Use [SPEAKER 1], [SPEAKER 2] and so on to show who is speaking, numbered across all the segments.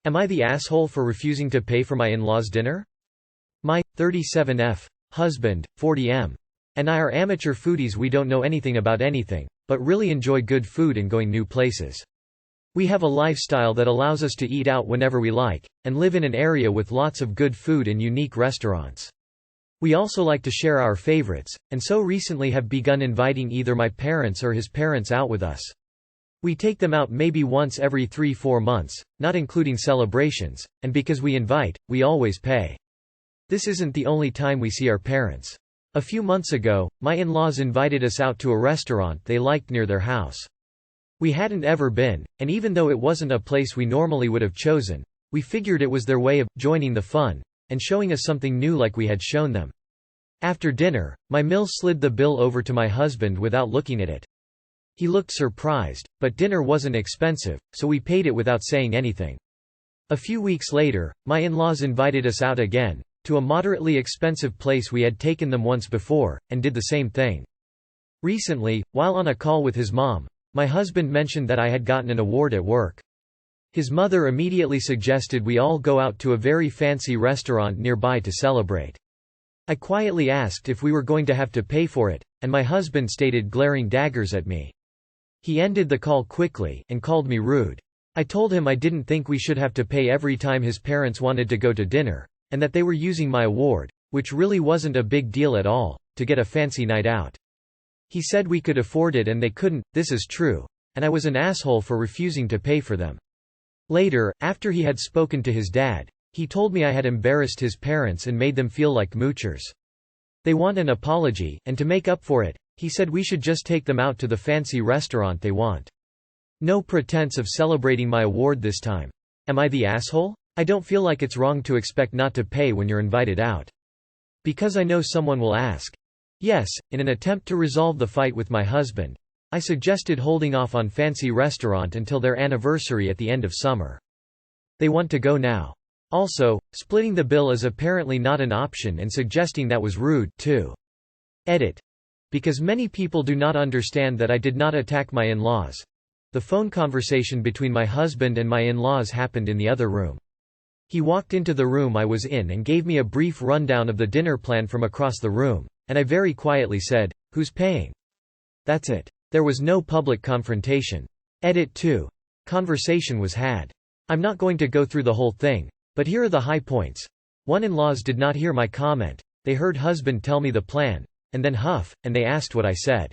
[SPEAKER 1] Am I the asshole for refusing to pay for my in-laws' dinner? My 37F husband, 40M, and I are amateur foodies. We don't know anything about anything, but really enjoy good food and going new places. We have a lifestyle that allows us to eat out whenever we like, and live in an area with lots of good food and unique restaurants. We also like to share our favorites, and so recently have begun inviting either my parents or his parents out with us. We take them out maybe once every 3-4 months, not including celebrations, and because we invite, we always pay. This isn't the only time we see our parents. A few months ago, my in-laws invited us out to a restaurant they liked near their house. We hadn't ever been, and even though it wasn't a place we normally would have chosen, we figured it was their way of joining the fun and showing us something new like we had shown them. After dinner, my mill slid the bill over to my husband without looking at it. He looked surprised, but dinner wasn't expensive, so we paid it without saying anything. A few weeks later, my in-laws invited us out again, to a moderately expensive place we had taken them once before, and did the same thing. Recently, while on a call with his mom, my husband mentioned that I had gotten an award at work. His mother immediately suggested we all go out to a very fancy restaurant nearby to celebrate. I quietly asked if we were going to have to pay for it, and my husband stated glaring daggers at me. He ended the call quickly, and called me rude. I told him I didn't think we should have to pay every time his parents wanted to go to dinner, and that they were using my award, which really wasn't a big deal at all, to get a fancy night out. He said we could afford it and they couldn't. This is true, and I was an asshole for refusing to pay for them. Later, after he had spoken to his dad, he told me I had embarrassed his parents and made them feel like moochers. They want an apology, and to make up for it, he said we should just take them out to the fancy restaurant they want. No pretense of celebrating my award this time. Am I the asshole? I don't feel like it's wrong to expect not to pay when you're invited out. Because I know someone will ask. Yes, in an attempt to resolve the fight with my husband, I suggested holding off on fancy restaurant until their anniversary at the end of summer. They want to go now. Also, splitting the bill is apparently not an option and suggesting that was rude, too. Edit. Because many people do not understand that I did not attack my in-laws. The phone conversation between my husband and my in-laws happened in the other room. He walked into the room I was in and gave me a brief rundown of the dinner plan from across the room, and I very quietly said, "Who's paying?" That's it. There was no public confrontation. Edit 2. Conversation was had. I'm not going to go through the whole thing, but here are the high points. One in-laws did not hear my comment. They heard husband tell me the plan, and then huff, and they asked what I said.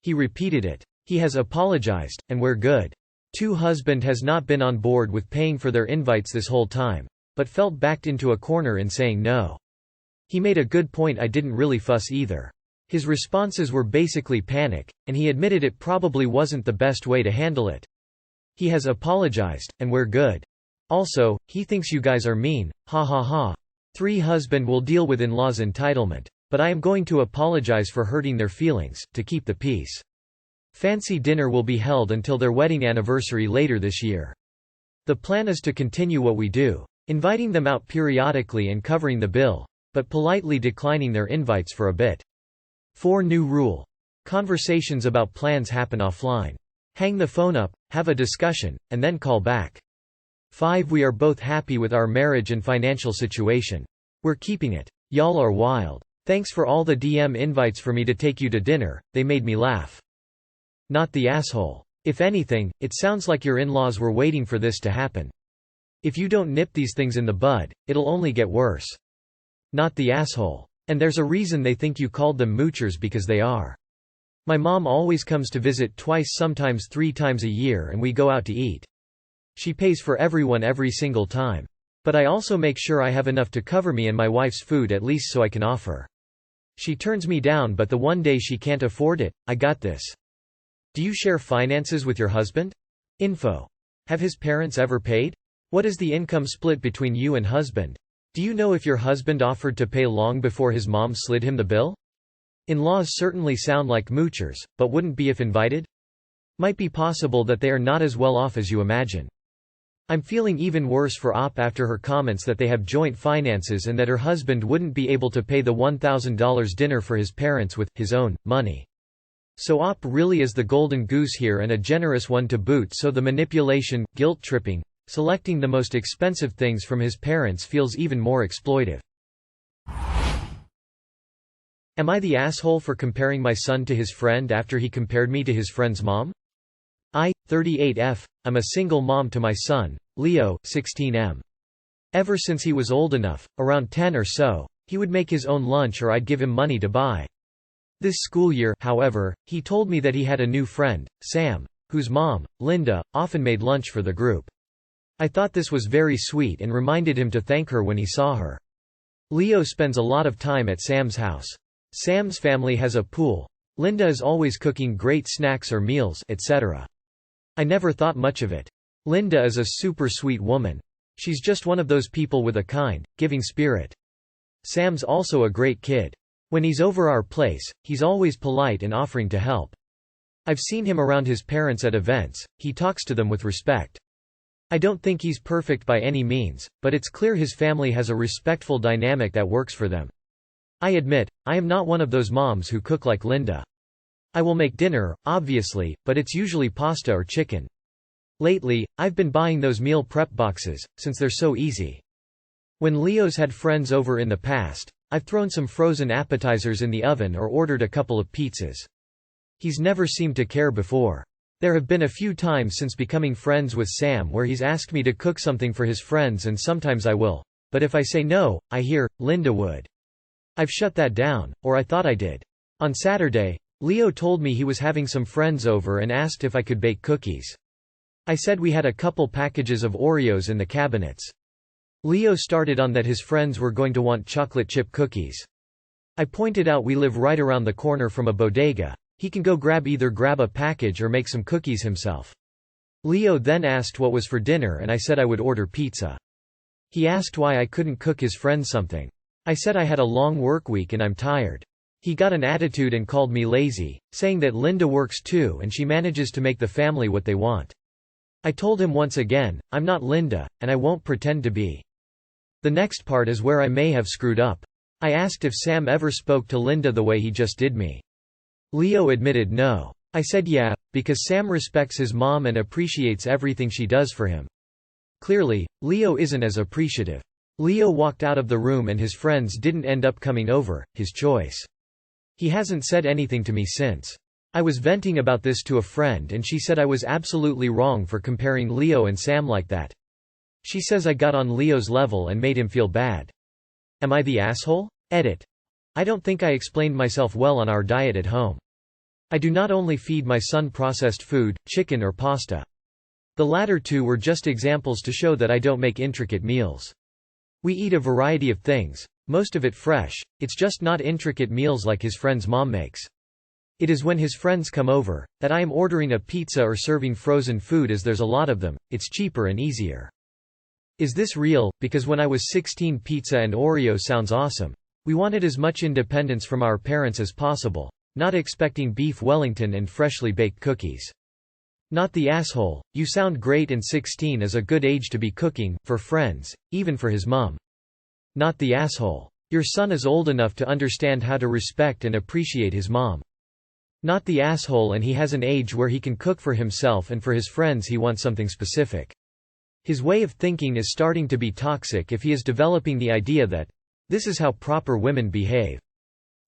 [SPEAKER 1] He repeated it. He has apologized, and we're good. 2. Husband has not been on board with paying for their invites this whole time, but felt backed into a corner in saying no. He made a good point. I didn't really fuss either. His responses were basically panic, and he admitted it probably wasn't the best way to handle it. He has apologized, and we're good. Also, he thinks you guys are mean, ha ha ha. 3. Husband will deal with in-laws' entitlement, but I am going to apologize for hurting their feelings, to keep the peace. Fancy dinner will be held until their wedding anniversary later this year. The plan is to continue what we do, inviting them out periodically and covering the bill, but politely declining their invites for a bit. 4. New rule. Conversations about plans happen offline. Hang the phone up, have a discussion, and then call back. 5. We are both happy with our marriage and financial situation. We're keeping it. Y'all are wild. Thanks for all the DM invites for me to take you to dinner, they made me laugh. Not the asshole. If anything, it sounds like your in-laws were waiting for this to happen. If you don't nip these things in the bud, it'll only get worse. Not the asshole. And there's a reason they think you called them moochers, because they are. My mom always comes to visit twice, sometimes 3 times a year, and we go out to eat. She pays for everyone every single time. But I also make sure I have enough to cover me and my wife's food at least so I can offer. She turns me down, but the one day she can't afford it, I got this. Do you share finances with your husband? Info. Have his parents ever paid? What is the income split between you and husband? Do you know if your husband offered to pay long before his mom slid him the bill? In-laws certainly sound like moochers, but wouldn't be if invited? Might be possible that they are not as well off as you imagine. I'm feeling even worse for Op after her comments that they have joint finances and that her husband wouldn't be able to pay the $1,000 dinner for his parents with his own money. So Op really is the golden goose here, and a generous one to boot, so the manipulation, guilt-tripping, selecting the most expensive things from his parents feels even more exploitive. Am I the asshole for comparing my son to his friend after he compared me to his friend's mom? I, 38F, am a single mom to my son, Leo, 16M. Ever since he was old enough, around 10 or so, he would make his own lunch or I'd give him money to buy. This school year, however, he told me that he had a new friend, Sam, whose mom, Linda, often made lunch for the group. I thought this was very sweet and reminded him to thank her when he saw her. Leo spends a lot of time at Sam's house. Sam's family has a pool. Linda is always cooking great snacks or meals, etc. I never thought much of it. Linda is a super sweet woman. She's just one of those people with a kind, giving spirit. Sam's also a great kid. When he's over our place, he's always polite and offering to help. I've seen him around his parents at events, he talks to them with respect. I don't think he's perfect by any means, but it's clear his family has a respectful dynamic that works for them. I admit, I am not one of those moms who cook like Linda. I will make dinner, obviously, but it's usually pasta or chicken. Lately, I've been buying those meal prep boxes, since they're so easy. When Leo's had friends over in the past, I've thrown some frozen appetizers in the oven or ordered a couple of pizzas. He's never seemed to care before. There have been a few times since becoming friends with Sam where he's asked me to cook something for his friends and sometimes I will. But if I say no, I hear, Linda would. I've shut that down, or I thought I did. On Saturday, Leo told me he was having some friends over and asked if I could bake cookies. I said we had a couple packages of Oreos in the cabinets. Leo started on that his friends were going to want chocolate chip cookies. I pointed out we live right around the corner from a bodega. He can go either grab a package or make some cookies himself. Leo then asked what was for dinner and I said I would order pizza. He asked why I couldn't cook his friends something. I said I had a long work week and I'm tired. He got an attitude and called me lazy, saying that Linda works too and she manages to make the family what they want. I told him once again, I'm not Linda, and I won't pretend to be. The next part is where I may have screwed up. I asked if Sam ever spoke to Linda the way he just did me. Leo admitted no. I said yeah, because Sam respects his mom and appreciates everything she does for him. Clearly, Leo isn't as appreciative. Leo walked out of the room and his friends didn't end up coming over, his choice. He hasn't said anything to me since. I was venting about this to a friend and she said I was absolutely wrong for comparing Leo and Sam like that. She says I got on Leo's level and made him feel bad. Am I the asshole? Edit. I don't think I explained myself well on our diet at home. I do not only feed my son processed food, chicken or pasta. The latter two were just examples to show that I don't make intricate meals. We eat a variety of things, most of it fresh, it's just not intricate meals like his friend's mom makes. It is when his friends come over, that I am ordering a pizza or serving frozen food as there's a lot of them, it's cheaper and easier. Is this real? Because when I was 16 pizza and Oreo sounds awesome. We wanted as much independence from our parents as possible, not expecting beef Wellington and freshly baked cookies. Not the asshole, you sound great and 16 is a good age to be cooking, for friends, even for his mom. Not the asshole. Your son is old enough to understand how to respect and appreciate his mom. Not the asshole and he has an age where he can cook for himself and for his friends he wants something specific. His way of thinking is starting to be toxic if he is developing the idea that this is how proper women behave.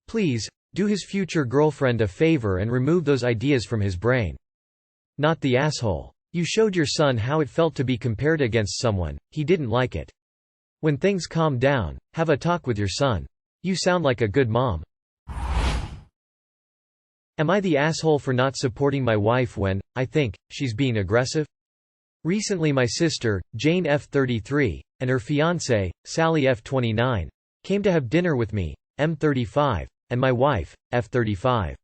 [SPEAKER 1] Please, do his future girlfriend a favor and remove those ideas from his brain. Not the asshole. You showed your son how it felt to be compared against someone, he didn't like it. When things calm down, have a talk with your son. You sound like a good mom. Am I the asshole for not supporting my wife when, I think, she's being aggressive? Recently my sister, Jane F33, and her fiancé, Sally F29, came to have dinner with me, M35, and my wife, F35.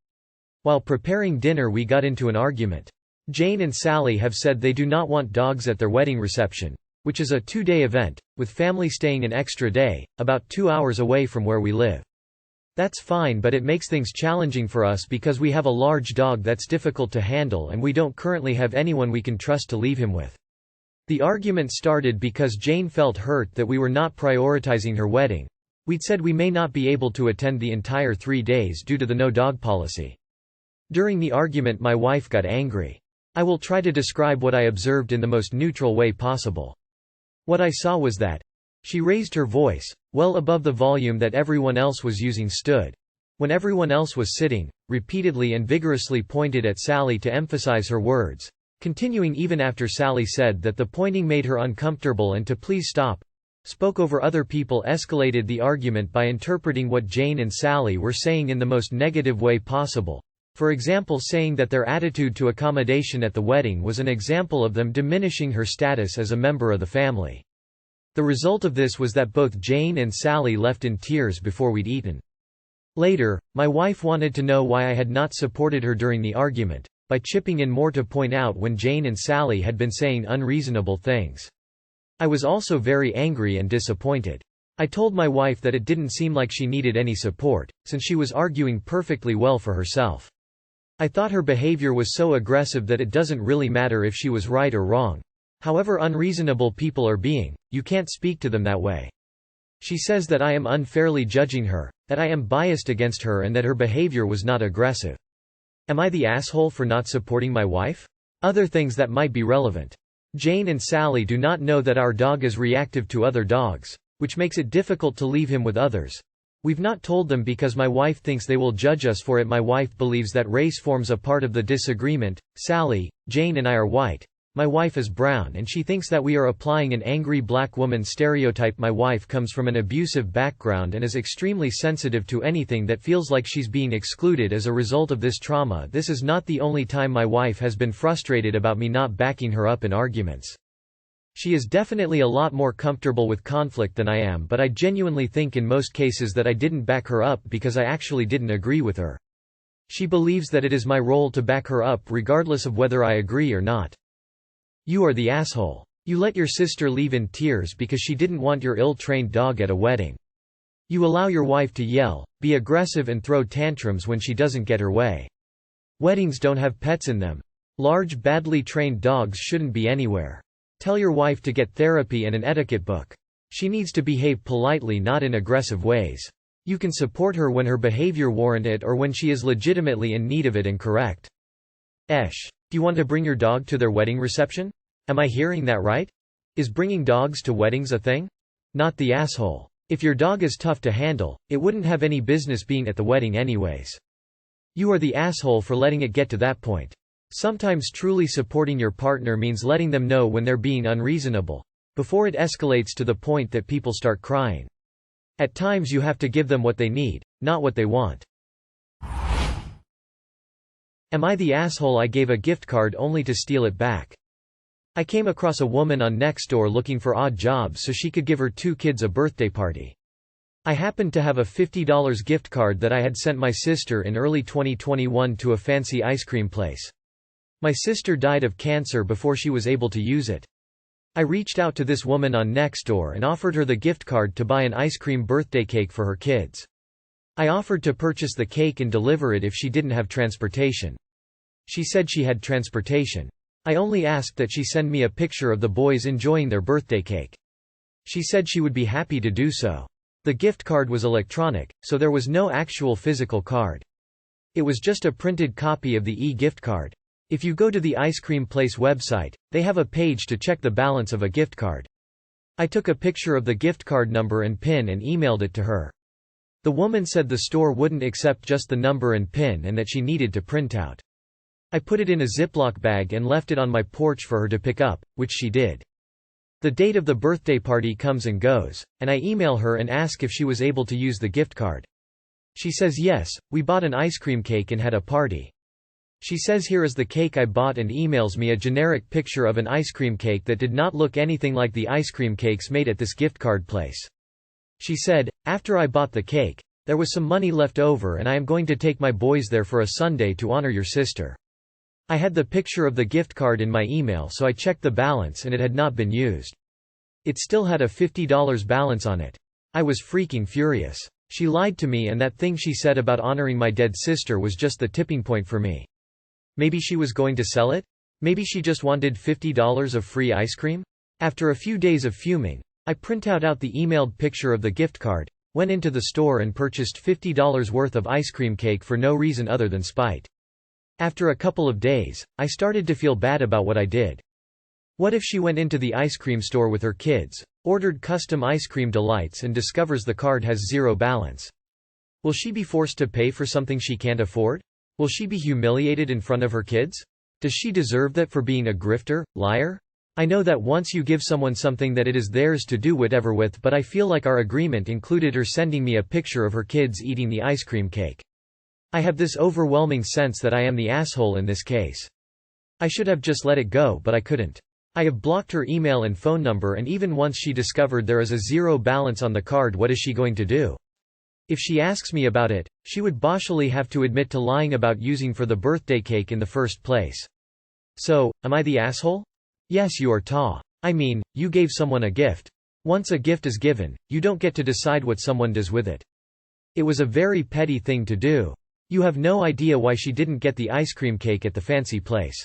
[SPEAKER 1] While preparing dinner we got into an argument. Jane and Sally have said they do not want dogs at their wedding reception, which is a 2-day event, with family staying an extra day, about 2 hours away from where we live. That's fine, but it makes things challenging for us because we have a large dog that's difficult to handle and we don't currently have anyone we can trust to leave him with. The argument started because Jane felt hurt that we were not prioritizing her wedding. We'd said we may not be able to attend the entire 3 days due to the no-dog policy. During the argument my wife got angry. I will try to describe what I observed in the most neutral way possible. What I saw was that she raised her voice, well above the volume that everyone else was using, stood, when everyone else was sitting, repeatedly and vigorously pointed at Sally to emphasize her words, continuing even after Sally said that the pointing made her uncomfortable and to please stop, spoke over other people, escalated the argument by interpreting what Jane and Sally were saying in the most negative way possible. For example, saying that their attitude to accommodation at the wedding was an example of them diminishing her status as a member of the family. The result of this was that both Jane and Sally left in tears before we'd eaten. Later, my wife wanted to know why I had not supported her during the argument, by chipping in more to point out when Jane and Sally had been saying unreasonable things. I was also very angry and disappointed. I told my wife that it didn't seem like she needed any support, since she was arguing perfectly well for herself. I thought her behavior was so aggressive that it doesn't really matter if she was right or wrong. However unreasonable people are being, you can't speak to them that way. She says that I am unfairly judging her, that I am biased against her, and that her behavior was not aggressive. Am I the asshole for not supporting my wife? Other things that might be relevant. Jane and Sally do not know that our dog is reactive to other dogs, which makes it difficult to leave him with others. We've not told them because my wife thinks they will judge us for it. My wife believes that race forms a part of the disagreement. Sally, Jane and I are white. My wife is brown, and she thinks that we are applying an angry black woman stereotype. My wife comes from an abusive background and is extremely sensitive to anything that feels like she's being excluded as a result of this trauma. This is not the only time my wife has been frustrated about me not backing her up in arguments. She is definitely a lot more comfortable with conflict than I am, but I genuinely think in most cases that I didn't back her up because I actually didn't agree with her. She believes that it is my role to back her up regardless of whether I agree or not. You are the asshole. You let your sister leave in tears because she didn't want your ill-trained dog at a wedding. You allow your wife to yell, be aggressive and throw tantrums when she doesn't get her way. Weddings don't have pets in them. Large, badly trained dogs shouldn't be anywhere. Tell your wife to get therapy and an etiquette book. She needs to behave politely, not in aggressive ways. You can support her when her behavior warrants it or when she is legitimately in need of it and correct. Do you want to bring your dog to their wedding reception? Am I hearing that right? Is bringing dogs to weddings a thing? Not the asshole. If your dog is tough to handle, it wouldn't have any business being at the wedding anyways. You are the asshole for letting it get to that point. Sometimes truly supporting your partner means letting them know when they're being unreasonable, before it escalates to the point that people start crying. At times you have to give them what they need, not what they want. Am I the asshole I gave a gift card only to steal it back? I came across a woman on Nextdoor looking for odd jobs so she could give her 2 kids a birthday party. I happened to have a $50 gift card that I had sent my sister in early 2021 to a fancy ice cream place. My sister died of cancer before she was able to use it. I reached out to this woman on Nextdoor and offered her the gift card to buy an ice cream birthday cake for her kids. I offered to purchase the cake and deliver it if she didn't have transportation. She said she had transportation. I only asked that she send me a picture of the boys enjoying their birthday cake. She said she would be happy to do so. The gift card was electronic, so there was no actual physical card. It was just a printed copy of the e-gift card. If you go to the ice cream place website, they have a page to check the balance of a gift card. I took a picture of the gift card number and PIN and emailed it to her. The woman said the store wouldn't accept just the number and PIN and that she needed to print out. I put it in a Ziploc bag and left it on my porch for her to pick up, which she did. The date of the birthday party comes and goes, and I email her and ask if she was able to use the gift card. She says yes, we bought an ice cream cake and had a party. She says here is the cake I bought and emails me a generic picture of an ice cream cake that did not look anything like the ice cream cakes made at this gift card place. She said, after I bought the cake, there was some money left over and I am going to take my boys there for a Sunday to honor your sister. I had the picture of the gift card in my email, so I checked the balance and it had not been used. It still had a $50 balance on it. I was freaking furious. She lied to me, and that thing she said about honoring my dead sister was just the tipping point for me. Maybe she was going to sell it? Maybe she just wanted $50 of free ice cream? After a few days of fuming, I printed out the emailed picture of the gift card, went into the store and purchased $50 worth of ice cream cake for no reason other than spite. After a couple of days, I started to feel bad about what I did. What if she went into the ice cream store with her kids, ordered custom ice cream delights and discovers the card has zero balance? Will she be forced to pay for something she can't afford? Will she be humiliated in front of her kids? Does she deserve that for being a grifter, liar? I know that once you give someone something that it is theirs to do whatever with, but I feel like our agreement included her sending me a picture of her kids eating the ice cream cake. I have this overwhelming sense that I am the asshole in this case. I should have just let it go, but I couldn't. I have blocked her email and phone number, and even once she discovered there is a zero balance on the card, what is she going to do? If she asks me about it, she would boshily have to admit to lying about using for the birthday cake in the first place. So, am I the asshole? Yes, you are Ta. I mean, you gave someone a gift. Once a gift is given, you don't get to decide what someone does with it. It was a very petty thing to do. You have no idea why she didn't get the ice cream cake at the fancy place.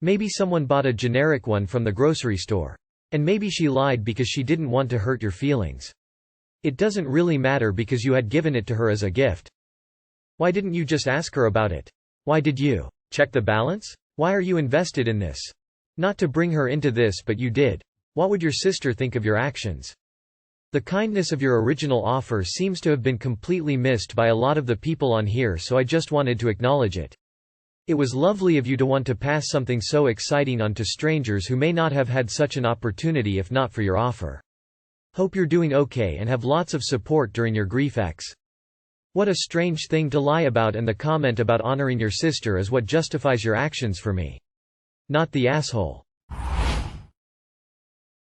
[SPEAKER 1] Maybe someone bought a generic one from the grocery store. And maybe she lied because she didn't want to hurt your feelings. It doesn't really matter because you had given it to her as a gift. Why didn't you just ask her about it? Why did you check the balance? Why are you invested in this? Not to bring her into this, but you did. What would your sister think of your actions? The kindness of your original offer seems to have been completely missed by a lot of the people on here, so I just wanted to acknowledge it. It was lovely of you to want to pass something so exciting on to strangers who may not have had such an opportunity if not for your offer. Hope you're doing okay and have lots of support during your grief. What a strange thing to lie about, and the comment about honoring your sister is what justifies your actions for me. Not the asshole.